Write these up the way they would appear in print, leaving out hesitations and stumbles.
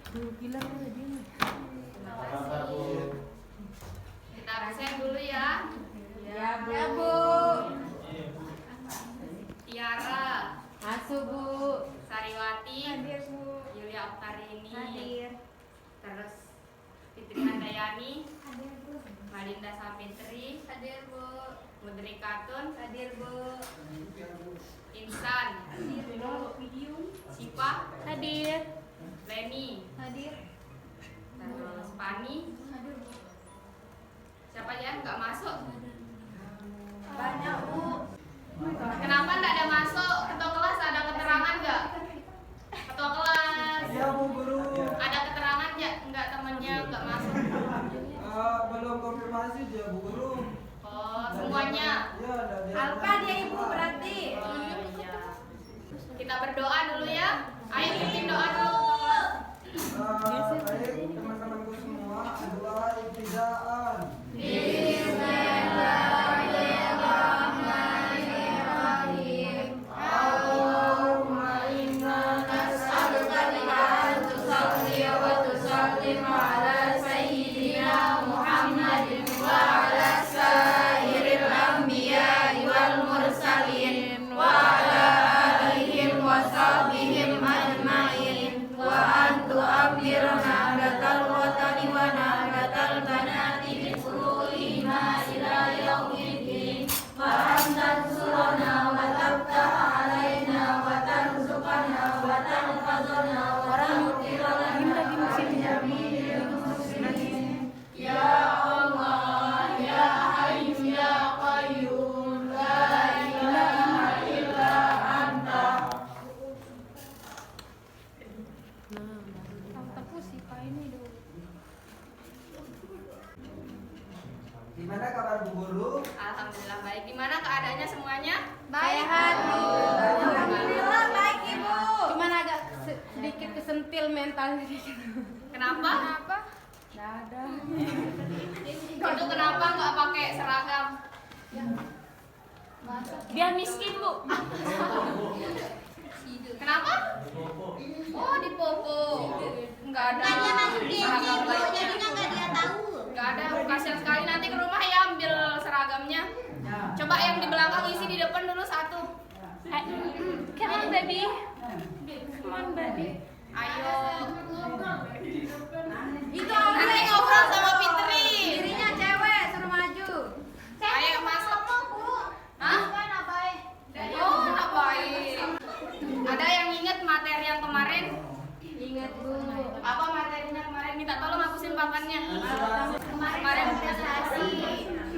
Kita absen dulu ya. Ya Bu. Tiara, Masuk Bu. Sariwati, Hadir Bu. Yulia Oktarini, Hadir. terus Fitri Handayani, Hadir Bu. Malinda Sapitri, Hadir Bu. Mudri Katun, Hadir Bu. Insan, Hadir Bu. Sipa, Hadir. Leni, Hadir. terus Pani. Hadir Bu. Siapa aja yang nggak masuk? Banyak Bu. Kenapa nggak ada masuk? Ketua kelas ada keterangan nggak? Ketua kelas. Ya Bu Guru. Ada keterangan nggak temennya nggak masuk? Belum konfirmasi dia Bu Guru. Oh, semuanya. Ya, ada dia. Alfa dia Ibu berarti. Oh, iya. Kita berdoa dulu ya. Ayo pimpin doa dulu. Baik teman-temanku semua, doa ibtidaan. Allahumma inna nas'aluka an tusalli wa tusallim ala sayyidina Muhammadin wa ala sairil anbiya'i wal mursalin wa ala alihim wa sahbihim ajma'in wa an tu'abbirna batal watani wa nabatal banati bi qulina ila yaumiddin wa an tansurana wa tabtah alaina wa tarzuqana wa tahfazna wa tughfira lana wa jami'il muslimin ya Allah ya Hayyu ya Qayyum la ilaha illa anta. Gimana kabar Bu Guru? Alhamdulillah baik. Gimana keadaannya semuanya? Baik Bu. Alhamdulillah baik Ibu. Cuman agak sedikit kesentil mental sedikit. Kenapa? Nggak ada. Itu kenapa nggak pakai seragam? Biar miskin Bu. Kenapa? Oh, di popo. Nggak ada. Seragam lain. Jadinya nggak dia tahu. Nggak ada. Kasihan sekali, nanti ke rumah ya ambil seragamnya. Coba yang di belakang isi di depan dulu satu. Come on baby. Come on baby. Ayo. Itu Nanti ngobrol sama Fitri. Dirinya cewek suruh maju. Ayo masuk. Hah? Oh, ngapain? Ada yang inget materi yang kemarin? Ingat Bu. Apa materinya kemarin? Minta tolong hapusin papannya. Kemarin prestasi.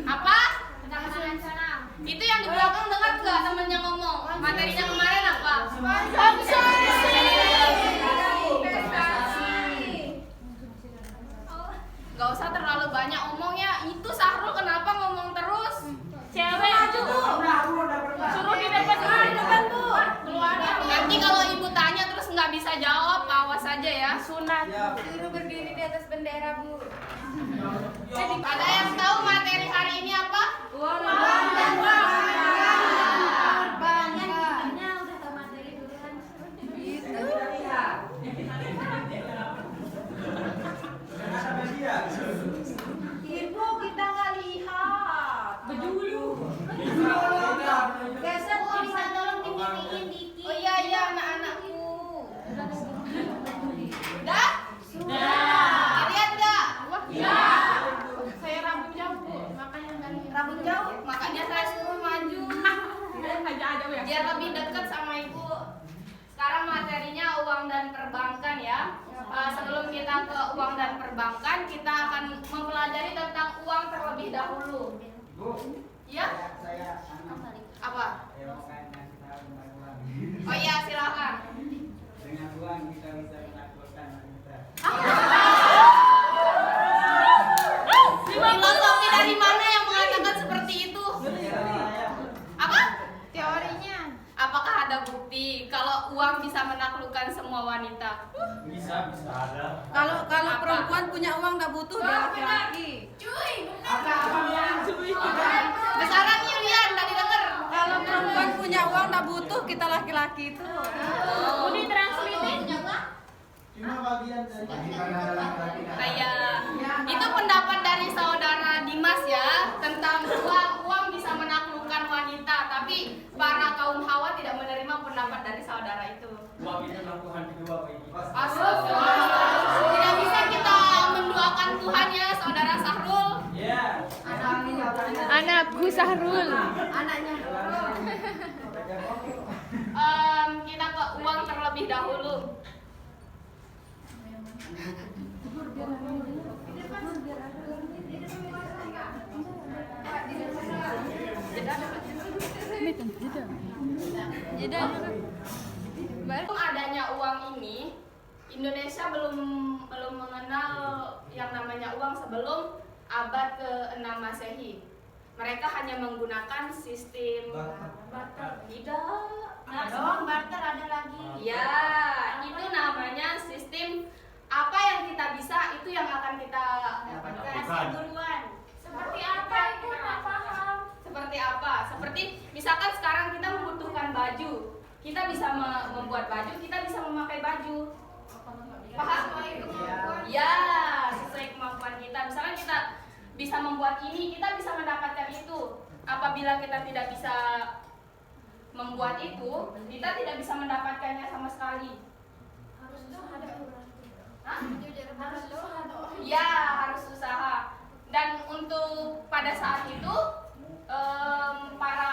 apa? Tentang sana. Itu yang di belakang dengar gak temennya ngomong? Materinya kemarin apa? Gak usah terlalu banyak omongnya. Itu Sahrul kenapa ngomong terus? Cewek Bu. Suruh di depan Bu. Nanti kalau ibu tanya terus nggak bisa jawab, awas aja ya. Sunat. Suruh berdiri di atas bendera Bu. Ada yang tahu materi hari ini apa? Uang dan bangga. Udah tahu materi duluan. Gitu. Ibu kita nggak lihat. Bejulu. Geser bisa tolong diminiin dikit. Oh iya anak-anakku. Dah? Lihat nggak? Ya. Saya rambut jauh Bu, makanya nggak lihat. Rambut jauh, makanya saya suruh maju. Biar lebih dekat sama ibu. Sekarang materinya uang dan perbankan ya. Sebelum kita ke uang dan perbankan, kita akan mempelajari tentang uang terlebih dahulu. Bu, Ya? saya Apa? mau kasih tahu tentang uang. Oh iya, silakan. Dengan uang kita bisa menaklukkan wanita. Filosofi dari mana yang mengatakan seperti itu? Apa? Teorinya. Apakah ada bukti kalau uang bisa menaklukkan semua wanita? Bisa ada. Kalau Apa? perempuan punya uang nggak butuh dia laki-laki. Cuy, besaran Yulian, tadi denger. Kalau perempuan punya uang nggak butuh kita laki-laki itu. Udah translate. Cuma bagian dari Kayak itu pendapat dari saudara Dimas ya tentang uang bisa menaklukkan wanita, tapi para kaum Hawa tidak menerima pendapat dari saudara itu. Uang itu adalah Tuhan kedua bagi kita. Astagfirullah. Tidak bisa kita menduakan Tuhan ya, saudara Sahrul. Ya. Anakku Sahrul. Anaknya. Kita ke uang terlebih dahulu. Baru adanya uang ini, Indonesia belum mengenal yang namanya uang sebelum abad ke-6 Masehi. Mereka hanya menggunakan sistem barter. Tidak. Barter ada lagi. Ya, itu namanya sistem apa yang kita bisa itu yang akan kita dapatkan duluan. Seperti apa itu nggak paham. Seperti apa? Seperti misalkan sekarang kita membutuhkan baju, kita bisa membuat baju, kita bisa memakai baju. Paham? Ya, sesuai kemampuan kita. Misalkan kita bisa membuat ini, kita bisa mendapatkan itu. Apabila kita tidak bisa membuat itu, kita tidak bisa mendapatkannya sama sekali. Ya, harus usaha. Dan untuk pada saat itu para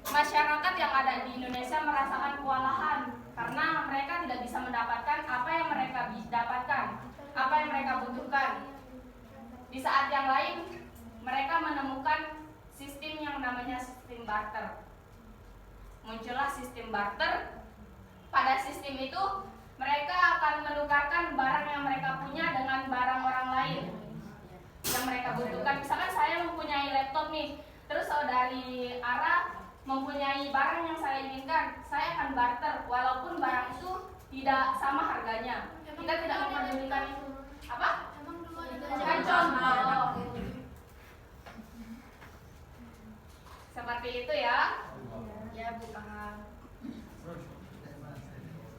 masyarakat yang ada di Indonesia merasakan kewalahan karena mereka tidak bisa mendapatkan apa yang mereka dapatkan, apa yang mereka butuhkan. Di saat yang lain, mereka menemukan sistem yang namanya sistem barter. Muncullah sistem barter. Pada sistem itu, mereka akan menukarkan barang yang mereka punya dengan barang orang lain yang mereka butuhkan. Misalkan saya mempunyai laptop nih, terus saudari Ara mempunyai barang yang saya inginkan, saya akan barter walaupun barang itu tidak sama harganya. Kita tidak memperdulikan itu. Apa? Kan contoh. Seperti itu ya. Ya, Bu, paham.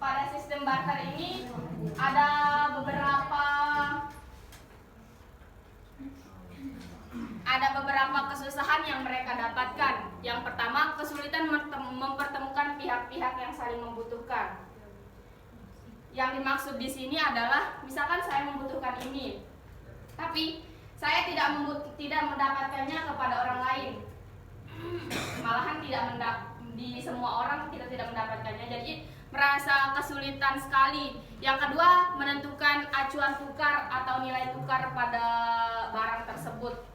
Pada sistem barter ini ada beberapa kesusahan yang mereka dapatkan. Yang pertama, kesulitan mempertemukan pihak-pihak yang saling membutuhkan. Yang dimaksud di sini adalah misalkan saya membutuhkan ini, tapi saya tidak mendapatkannya kepada orang lain. Malahan di semua orang kita tidak mendapatkannya. Jadi merasa kesulitan sekali. Yang kedua, menentukan acuan tukar atau nilai tukar pada barang tersebut.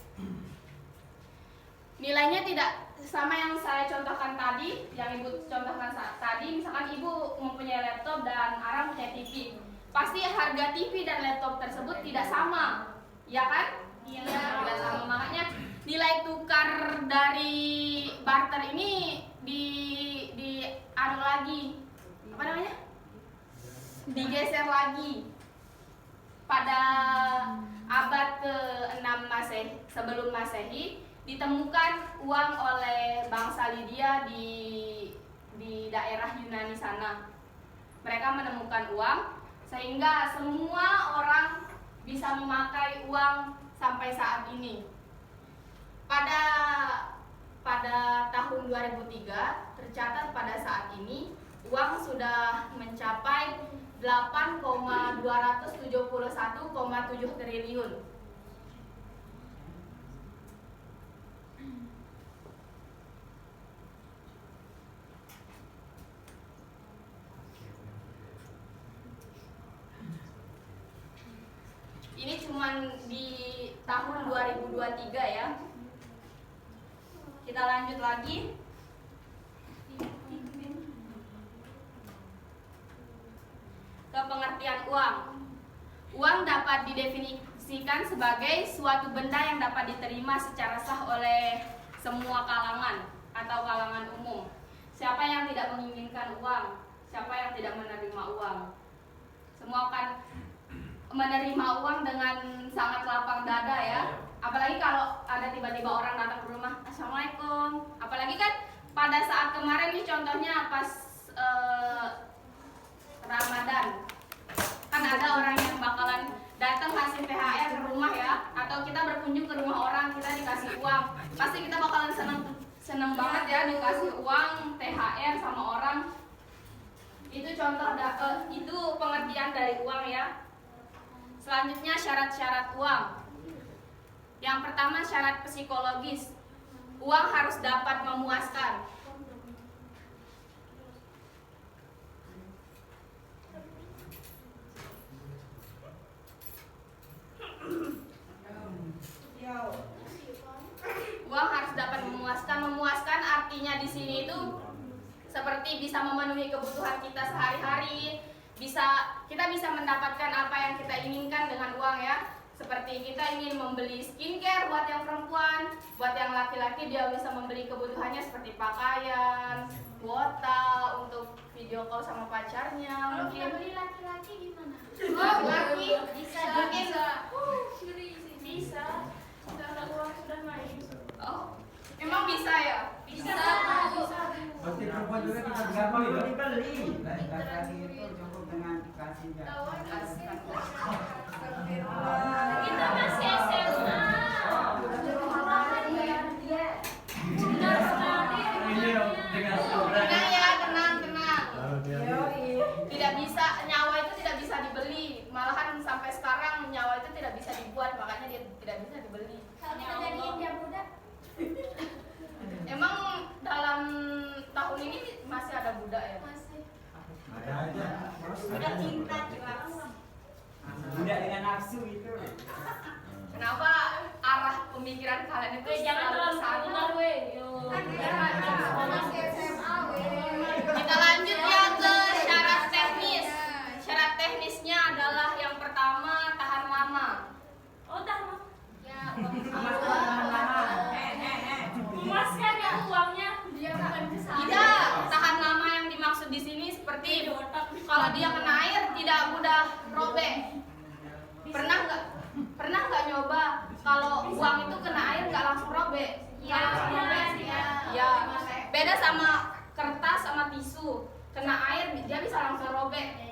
Nilainya tidak sama yang saya contohkan tadi, yang Ibu contohkan tadi. Misalkan Ibu mempunyai laptop dan Ara punya TV. Pasti harga TV dan laptop tersebut tidak sama, ya kan? Iya, tidak sama. Makanya nilai tukar dari barter ini digeser lagi. Pada abad ke-6 sebelum Masehi ditemukan uang oleh bangsa Lydia di daerah Yunani sana. Mereka menemukan uang sehingga semua orang bisa memakai uang sampai saat ini. Pada tahun 2003 tercatat pada saat ini uang sudah mencapai 8,271,7 triliun. Ini cuman di tahun 2023 ya. Kita lanjut lagi. Ke pengertian uang. Uang dapat didefinisikan sebagai suatu benda yang dapat diterima secara sah oleh semua kalangan atau kalangan umum. Siapa yang tidak menginginkan uang? Siapa yang tidak menerima uang? Semua akan menerima uang dengan sangat lapang dada ya. Apalagi kalau ada tiba-tiba orang datang ke rumah, Assalamualaikum. Apalagi kan pada saat kemarin nih contohnya pas Ramadan. Kan ada orang yang bakalan datang kasih THR ke rumah ya, atau kita berkunjung ke rumah orang kita dikasih uang, pasti kita bakalan seneng banget ya dikasih uang THR sama orang. Itu contoh itu pengertian dari uang ya. Selanjutnya syarat-syarat uang. Yang pertama syarat psikologis. Uang harus dapat memuaskan. Uang harus dapat memuaskan. Memuaskan artinya di sini itu seperti bisa memenuhi kebutuhan kita sehari-hari. Kita bisa mendapatkan apa yang kita inginkan dengan uang ya. Seperti kita ingin membeli skincare buat yang perempuan, buat yang laki-laki dia bisa membeli kebutuhannya seperti pakaian, kuota untuk video call sama pacarnya. Kalau Mungkin kita beli laki-laki gimana? oh, laki Bisa. mungkin Bisa. Karena uang sudah naik. oh, emang bisa ya? Bisa. Pasti perempuan juga kita Nggak perlu beli. dibeli. Laki-laki itu cukup dengan dikasih Kita masih SMA. Benar sekali. Ini dengan seorang. Tenang ya, tenang. Tidak bisa, nyawa itu tidak bisa dibeli. Malahan sampai sekarang nyawa itu tidak bisa dibuat, makanya dia tidak bisa dibeli. Kalau kita jadiin dia muda. Emang dalam tahun ini masih ada budak ya? Masih. Ada aja. Udah cinta jelas. Budak dengan nafsu itu. Kenapa arah pemikiran kalian itu Jangan selalu terlalu kesana? vulgar weh. Masih SMA weh. Kita lanjut ya ke syarat teknis. Syarat teknisnya adalah yang pertama tahan lama. Oh, dah mah. Ya, Memuaskan ya uangnya. Dia bukan kesalahan. tidak, tahan lama yang dimaksud di sini seperti kalau dia kena air tidak mudah robek. Pernah nggak nyoba kalau uang itu kena air nggak langsung robek? Nggak langsung robek. Ya, beda sama kertas sama tisu. Kena air dia bisa langsung robek.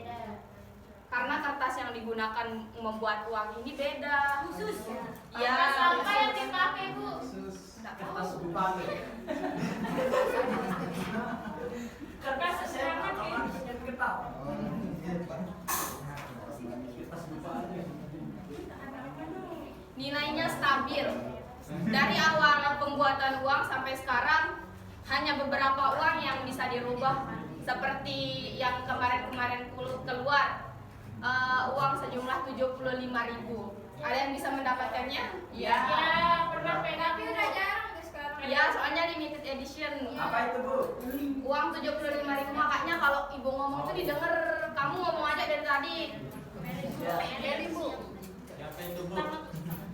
Karena kertas yang digunakan membuat uang ini beda. Khusus. Ya, Kertas apa yang dipakai, Bu? Kertas bupan. Kertas serangan ya. Kertas bupan. nilainya stabil. Dari awal pembuatan uang sampai sekarang hanya beberapa uang yang bisa dirubah, seperti yang kemarin-kemarin keluar uang sejumlah 75.000. Ada yang bisa mendapatkannya? Ya, pernah pegang. Tapi udah jarang deh sekarang. Ya, soalnya limited edition. Apa itu, Bu? Uang 75.000, makanya kalau ibu ngomong itu didengar. Kamu ngomong aja dari tadi. Jadi Bu, Siapa itu, Bu?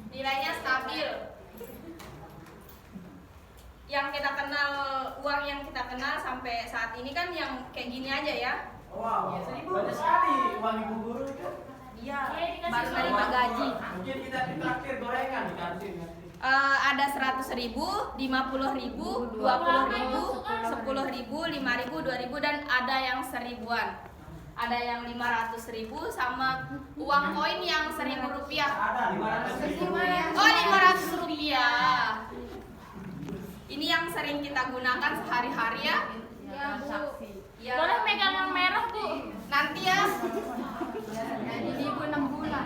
nilainya stabil. Yang kita kenal, uang yang kita kenal sampai saat ini kan yang kayak gini aja ya. Wow, banyak sekali uang ibu guru itu. Iya, dikasih baru uang. menerima gaji. Mungkin kita ditraktir gorengan di kantin. Ada 100.000, 50.000, 20.000, 10.000, 5.000, 2.000 dan ada yang 1.000-an. Ada yang 500.000 sama uang koin yang 1.000 rupiah. Ada 500.000. Oh, 500 rupiah. Ini yang sering kita gunakan sehari-hari ya. Ya, Bu. Ya. Boleh megang yang merah, Bu? Nanti ya. Jadi Ibu 6 bulan.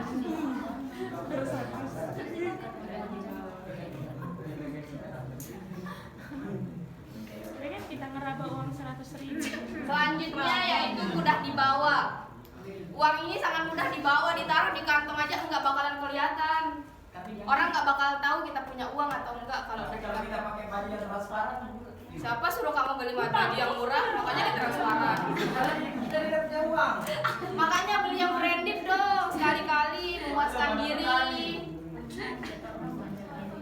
Ini kan kita ngeraba uang 100.000. Selanjutnya yaitu mudah dibawa. Uang ini sangat mudah dibawa, ditaruh di kantong aja nggak bakalan kelihatan. Orang nggak bakal tahu kita punya uang atau enggak kalau Tapi udah di kalau kita kantong. pakai baju yang transparan, Siapa suruh kamu beli baju yang murah? Makanya di transparan. kita tidak punya uang. Makanya beli yang branded dong, sekali-kali memuaskan diri.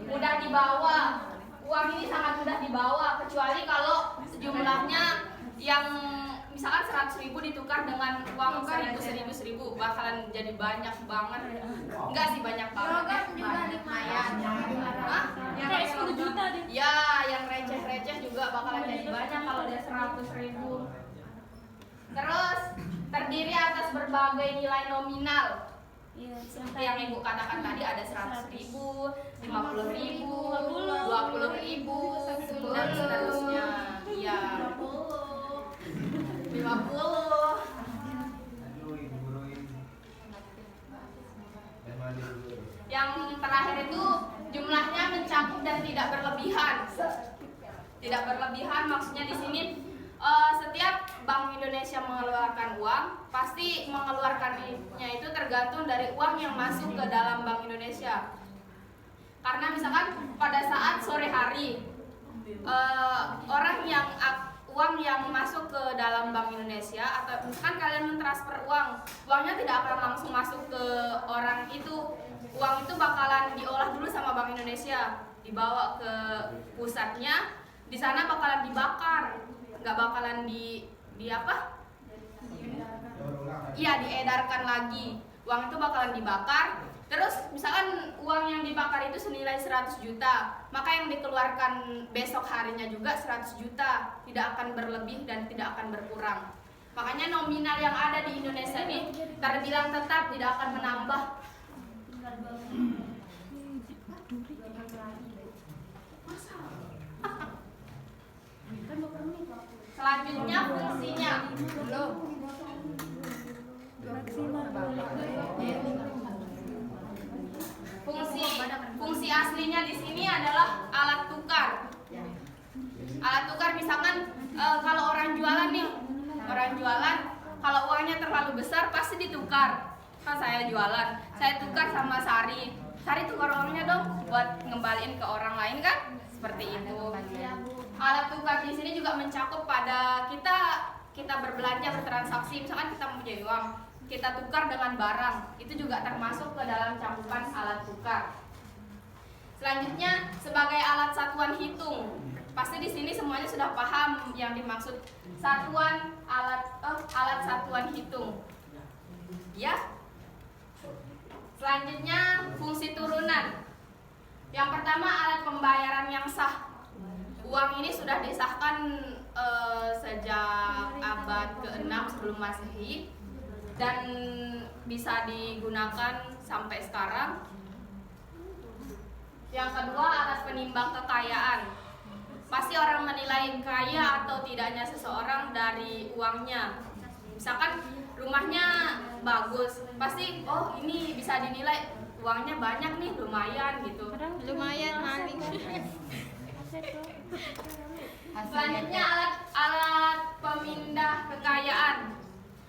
Mudah dibawa. Uang ini sangat mudah dibawa, kecuali kalau jumlahnya yang misalkan 100.000 ditukar dengan uang 1.000 bakalan jadi banyak banget. Enggak sih banyak banget. Logam juga lumayan. Hah? Kayak 10 juta deh. Ya, yang receh-receh juga bakalan jadi banyak kalau dia 100.000. Terus terdiri atas berbagai nilai nominal. Iya, Seperti yang Ibu katakan tadi, ada 100.000, 50.000, 20.000, dan seterusnya. Iya. 50. Yang terakhir itu jumlahnya mencakup dan tidak berlebihan. Tidak berlebihan maksudnya di sini setiap Bank Indonesia mengeluarkan uang, pasti mengeluarkannya itu tergantung dari uang yang masuk ke dalam Bank Indonesia. Karena misalkan pada saat sore hari uang yang masuk ke dalam Bank Indonesia, atau misalkan kalian mentransfer uangnya tidak akan langsung masuk ke orang itu. Uang itu bakalan diolah dulu sama Bank Indonesia, dibawa ke pusatnya, di sana bakalan dibakar, nggak bakalan di apa? Iya, diedarkan lagi. Uang itu bakalan dibakar. Terus misalkan uang yang dibakar itu senilai 100 juta, maka yang dikeluarkan besok harinya juga 100 juta, tidak akan berlebih dan tidak akan berkurang. Makanya nominal yang ada di Indonesia ini terbilang tetap, tidak akan menambah. Selanjutnya fungsinya. Fungsi aslinya di sini adalah alat tukar. Alat tukar misalkan kalau orang jualan nih, kalau uangnya terlalu besar pasti ditukar. Kan saya jualan, saya tukar sama Sari tukar uangnya dong buat ngembaliin ke orang lain kan, seperti itu. Alat tukar di sini juga mencakup pada kita berbelanja, bertransaksi, misalkan kita mempunyai uang, kita tukar dengan barang, itu juga termasuk ke dalam cakupan alat tukar. Selanjutnya sebagai alat satuan hitung, pasti di sini semuanya sudah paham yang dimaksud alat satuan hitung, ya. Selanjutnya fungsi turunan. Yang pertama alat pembayaran yang sah. Uang ini sudah disahkan sejak abad ke-6 sebelum Masehi dan bisa digunakan sampai sekarang. Yang kedua alat penimbang kekayaan. Pasti orang menilai kaya atau tidaknya seseorang dari uangnya. Misalkan rumahnya bagus, pasti oh ini bisa dinilai uangnya banyak nih, lumayan gitu. Lumayan maling. Selanjutnya alat pemindah kekayaan.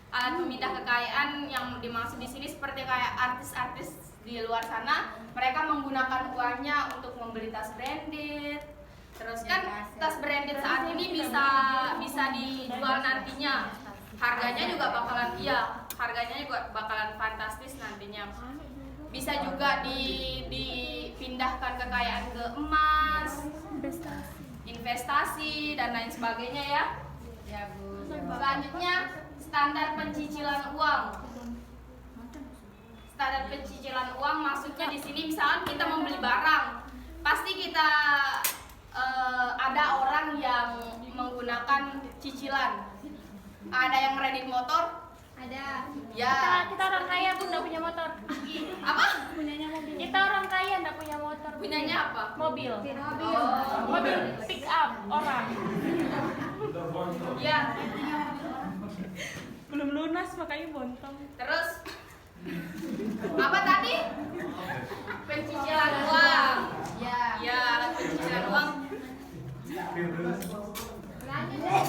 Alat pemindah kekayaan yang dimaksud di sini seperti kayak artis-artis di luar sana, mereka menggunakan uangnya untuk membeli tas branded. Terus kan tas branded saat ini bisa dijual nantinya. Harganya juga bakalan fantastis nantinya. Bisa juga dipindahkan kekayaan ke emas, investasi dan lain sebagainya ya. Ya, Bu. Selanjutnya standar pencicilan uang. Standar pencicilan uang maksudnya di sini misalkan kita membeli barang, pasti kita ada orang yang menggunakan cicilan. Ada yang kredit motor? Ada. Ya. Kita orang kaya pun nggak punya motor. Apa? Punyanya mobil. Kita orang kaya nggak punya motor. Punyanya apa? Mobil. Oh. Mobil pick up orang. Ya. Belum lunas makanya bontong. Terus apa tadi? Pencicilan uang. Ya. Ya, alat pencicilan uang. Lanjut deh.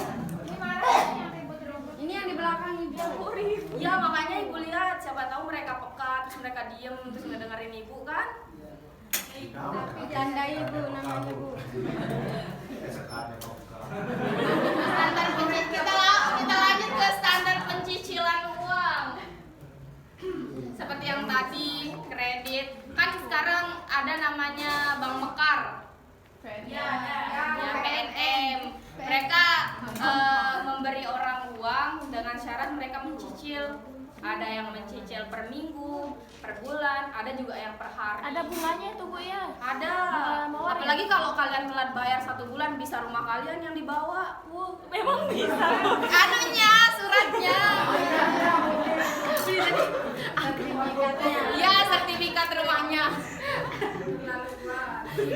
Ini yang di belakang Ibu. Ya, makanya Ibu lihat, siapa tahu mereka peka, terus mereka diem, terus ngedengerin Ibu kan? Tanda Ibu namanya, Bu. Kita lanjut ke standar pencicilan uang. Seperti yang tadi, kredit. Kan sekarang ada namanya Bank Mekar. Ya, PNM. Mereka memberi orang uang dengan syarat mereka mencicil. Ada yang mencicil per minggu, per bulan, ada juga yang per hari. Ada bunganya itu Bu ya? Ada. Mawar ya? Apalagi kalau kalian telat bayar 1 bulan, bisa rumah kalian yang dibawa. Memang bisa. Anunya, surat sertifikatnya. Ya, sertifikat rumahnya.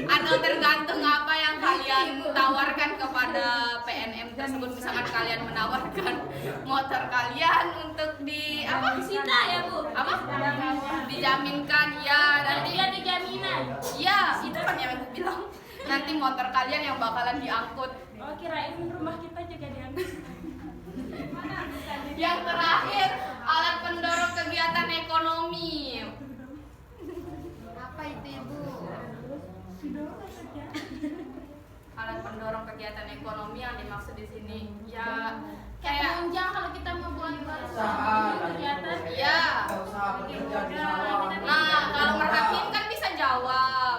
Atau tergantung apa yang kalian tawarkan kepada PNM tersebut. Misalkan kalian menawarkan motor kalian untuk di apa? Disita ya Bu? Apa? Dijaminkan ya nanti. Ada jaminan. Ya, itu kan yang aku bilang. Nanti motor kalian yang bakalan diangkut. Oh kirain rumah kita juga diambil. Yang terakhir, alat pendorong kegiatan ekonomi. Apa itu Ibu? Alat pendorong kegiatan ekonomi yang dimaksud di sini ya kayak Penunjang kalau kita mau buat Usaha, kegiatan. ya. Usaha pekerja di sawah. Nah, kalau merhatiin kan bisa jawab.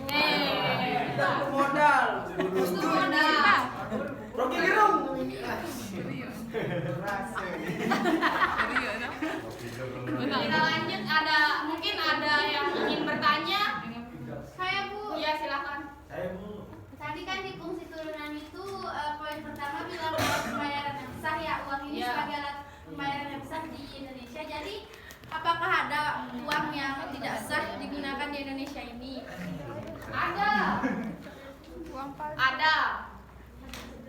Kita butuh modal. Itu modal. Rocky Gerung. Kita lanjut, mungkin ada yang ingin bertanya? Saya Bu. Iya, silakan. Tadi kan di fungsi turunan itu poin pertama bilang bahwa pembayaran yang sah ya, uang ini Iya. sebagai alat pembayaran yang sah di Indonesia. Jadi apakah ada uang yang tidak sah digunakan di Indonesia ini? Ada. Ada.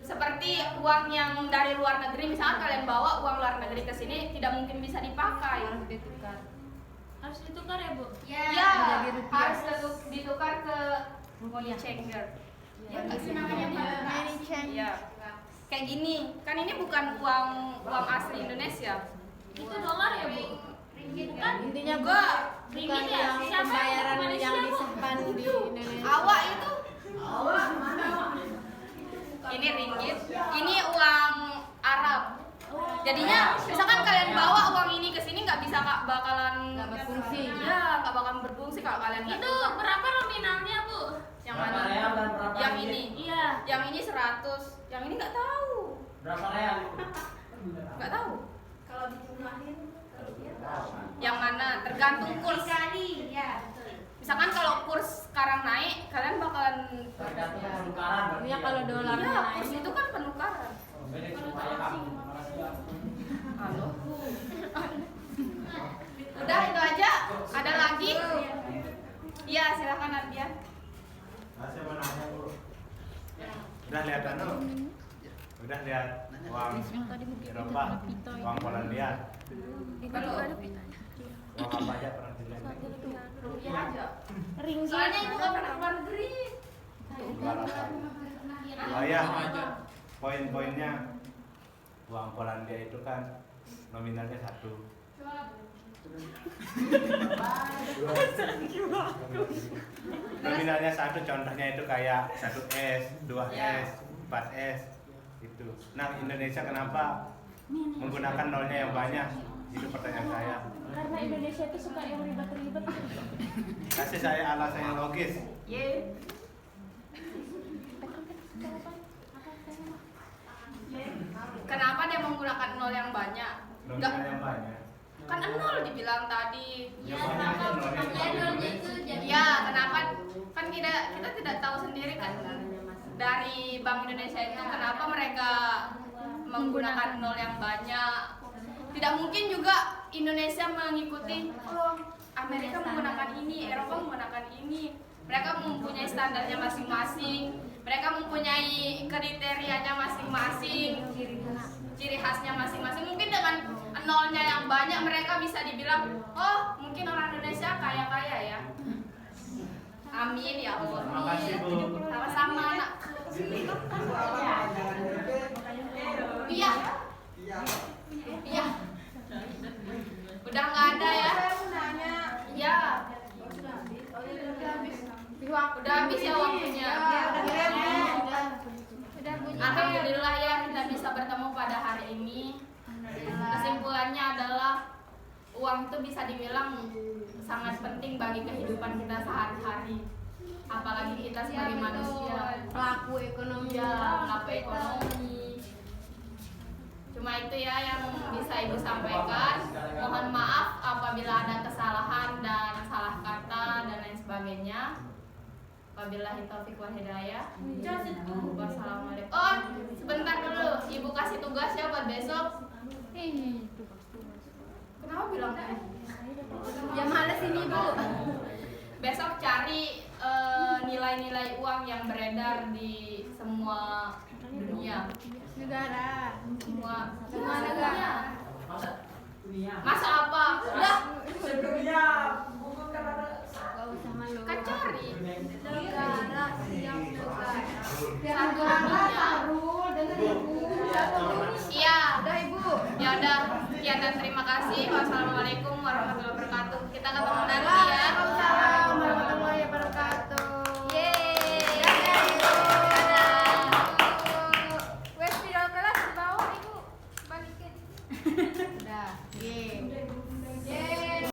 Seperti uang yang dari luar negeri, misalkan kalian bawa uang luar negeri ke sini tidak mungkin bisa dipakai. Harus ditukar ya Bu? Ya, harus ditukar ke money changer. Ya nggak sih namanya Money change. Iya. Kayak gini, kan ini bukan uang asli Indonesia. Itu dolar ya Bu? Bukan? Intinya Gua Ringgit ya? yang Siapa pembayaran Malaysia, yang Bu? disimpan di Indonesia. awak itu. Ini ringgit, ini uang Arab. Jadinya, misalkan kalian bawa uang ini ke sini nggak bisa bakalan Nggak berfungsi. Ya, nggak bakalan berfungsi kalau kalian nggak Itu tukar. berapa nominalnya Bu? Yang Berapa mana? real dan berapa Yang ringgit? ini. Iya. Yang ini 100, yang ini nggak tahu. Berapa real? Nggak tahu. Kalau dijumlahin Yang mana? Tergantung kurs. kali ya. Misalkan kalau kurs sekarang naik, kalian bakalan Tergantung penukaran. berarti Iya, kalau dolar ya, naik. kurs itu kan penukaran. Beda supaya kamu. Halo. Udah itu aja. Ada lagi? Iya, silakan Ardian. Saya mau nanya Bu. Udah lihat anu? Udah lihat uang Eropa, uang Polandia, uang apa aja pernah dilihat? Rupiah aja. Ringgit. Soalnya itu kan pernah keluar negeri. Luar apa? Oh ya, poin-poinnya uang Polandia itu kan nominalnya 1. Nominalnya 1, contohnya itu kayak 1S, 2S, 4S itu. Nah, Indonesia kenapa menggunakan nolnya yang banyak? Itu pertanyaan saya. Karena Indonesia itu suka yang ribet-ribet. Kasih saya alasan yang logis. Kenapa dia menggunakan nol yang banyak? Enggak, Nominal yang banyak. kan nol dibilang tadi. Yang banyak itu nolnya Ya nolnya itu jadi Ya, kenapa? Kan kita tidak tahu sendiri kan dari Bank Indonesia itu kenapa mereka menggunakan nol yang banyak. Tidak mungkin juga Indonesia mengikuti Amerika menggunakan ini, Eropa menggunakan ini. Mereka mempunyai standarnya masing-masing. Mereka mempunyai kriterianya masing-masing, ciri khasnya masing-masing. Mungkin dengan nolnya yang banyak mereka bisa dibilang, oh mungkin orang Indonesia kaya-kaya ya. Amin ya Allah. Terima kasih Bu. Sama-sama anak. Iya. Iya. Udah nggak ada ya? Iya. Udah habis ya waktunya. Alhamdulillah ya kita bisa bertemu pada hari ini. Kesimpulannya adalah uang itu bisa dibilang sangat penting bagi kehidupan kita sehari-hari. Apalagi kita sebagai manusia pelaku ekonomi. ya pelaku ekonomi. Cuma itu ya yang bisa Ibu sampaikan. Mohon maaf apabila ada kesalahan dan salah kata dan lain sebagainya. Wabillahi taufiq wal hidayah. Wassalamualaikum. Oh, sebentar dulu. Ibu kasih tugas ya buat besok. Kenapa bilang? Ya males ini Bu. Besok cari nilai-nilai uang yang beredar di semua dunia. Negara. Semua negara. Masa dunia? Masa apa? Udah, Sedunia. Bukan kan ada. Gak usah malu. kan cari. Negara siap negara. Satu dunia. Iya. Udah Ibu. Ya udah. Sekian dan terima kasih. Wassalamualaikum warahmatullahi wabarakatuh. Kita ketemu nanti ya.